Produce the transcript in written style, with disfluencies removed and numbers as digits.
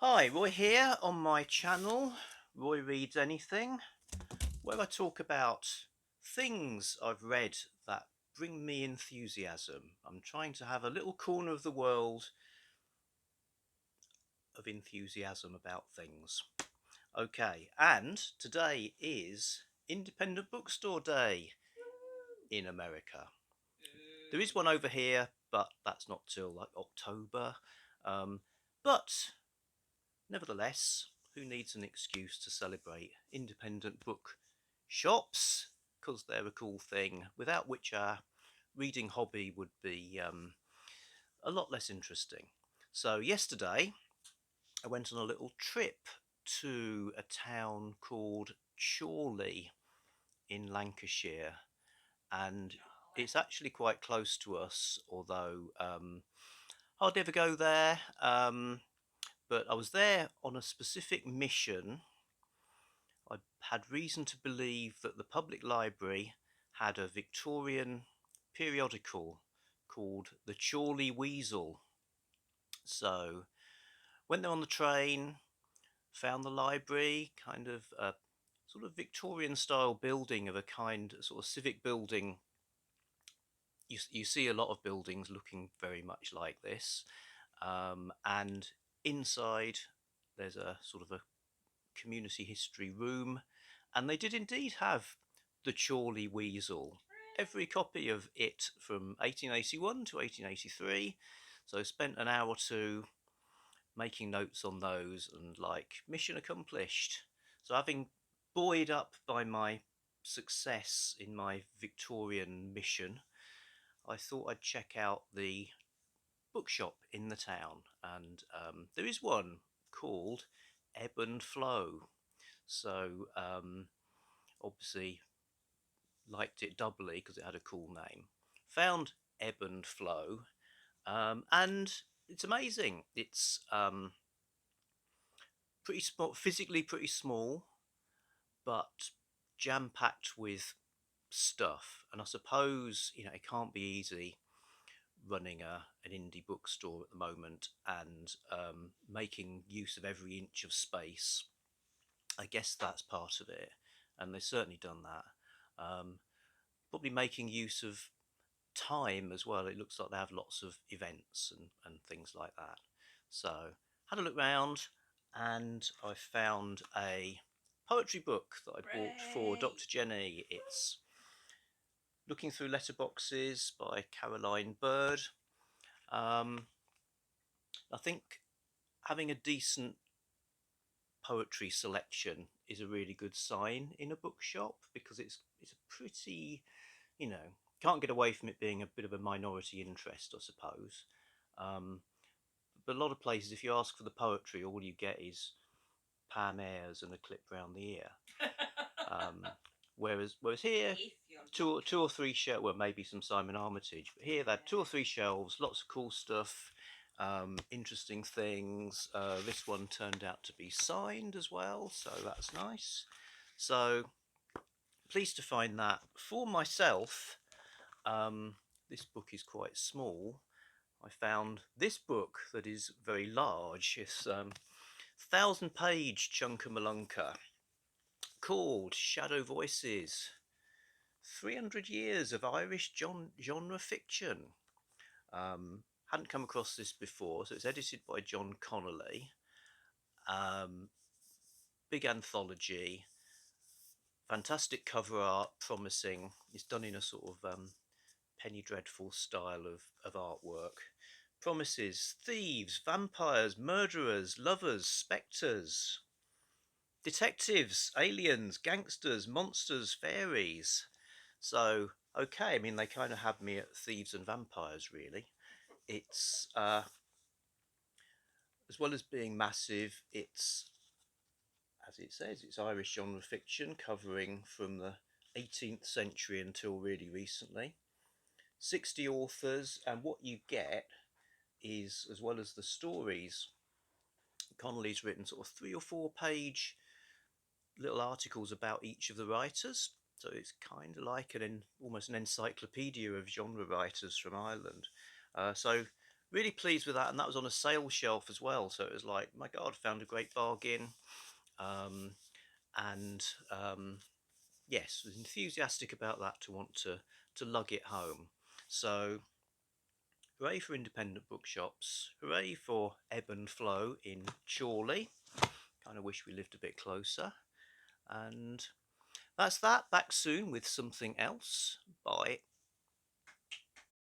Hi, Roy here on my channel, Roy Reads Anything, where I talk about things I've read that bring me enthusiasm. I'm trying to have a little corner of the world of enthusiasm about things. Okay, and today is Independent Bookstore Day in America. There is one over here, but that's not till like October. Um, but Nevertheless, who needs an excuse to celebrate independent book shops? Because they're a cool thing, without which our reading hobby would be a lot less interesting. So, yesterday I went on a little trip to a town called Chorley in Lancashire, and it's actually quite close to us, although hardly ever go there. But I was there on a specific mission. I had reason to believe that the public library had a Victorian periodical called the Chorley Weasel. So went there on the train, found the library, kind of a sort of Victorian style building of a kind, sort of civic building. You see a lot of buildings looking very much like this, and inside there's a sort of a community history room, and they did indeed have the Chorley Weasel, every copy of it from 1881 to 1883. So I spent an hour or two making notes on those, and like, mission accomplished. So having buoyed up by my success in my Victorian mission, I thought I'd check out the bookshop in the town, and there is one called Ebb and Flow. So obviously liked it doubly because it had a cool name. Found Ebb and Flow, and it's amazing. It's pretty small, physically pretty small, but jam packed with stuff. And I suppose it can't be easy running an indie bookstore at the moment and making use of every inch of space. I guess that's part of it, and they've certainly done that. Probably making use of time as well. It looks like they have lots of events and things like that. So had a look round, and I found a poetry book that I bought for Dr. Jenny. It's Looking Through Letterboxes by Caroline Bird. I think having a decent poetry selection is a really good sign in a bookshop, because it's a pretty, can't get away from it being a bit of a minority interest, I suppose. Um, but a lot of places, if you ask for the poetry, all you get is Pam Ayres and a clip round the ear. Um, whereas here, two or three shelves, well, maybe some Simon Armitage, but here they had two or three shelves, lots of cool stuff, interesting things. This one turned out to be signed as well, so that's nice. So pleased to find that. For myself, this book is quite small. I found this book that is very large. It's 1,000-page chunker-malunker called Shadow Voices, 300 Years of Irish Genre Fiction. Hadn't come across this before, so it's edited by John Connolly. Big anthology, fantastic cover art, promising. It's done in a sort of Penny Dreadful style of artwork. Promises thieves, vampires, murderers, lovers, spectres, detectives, aliens, gangsters, monsters, fairies. So, okay, I mean, they kind of have me at thieves and vampires, really. It's, as well as being massive, it's, as it says, it's Irish genre fiction covering from the 18th century until really recently. 60 authors, and what you get is, as well as the stories, Connolly's written sort of 3 or 4 page little articles about each of the writers. So it's kind of like almost an encyclopedia of genre writers from Ireland. So really pleased with that, and that was on a sale shelf as well. So it was like, my God, found a great bargain. Um, and yes, was enthusiastic about that to want to lug it home. So hooray for independent bookshops! Hooray for Ebb and Flow in Chorley. Kind of wish we lived a bit closer. And that's that. Back soon with something else. Bye.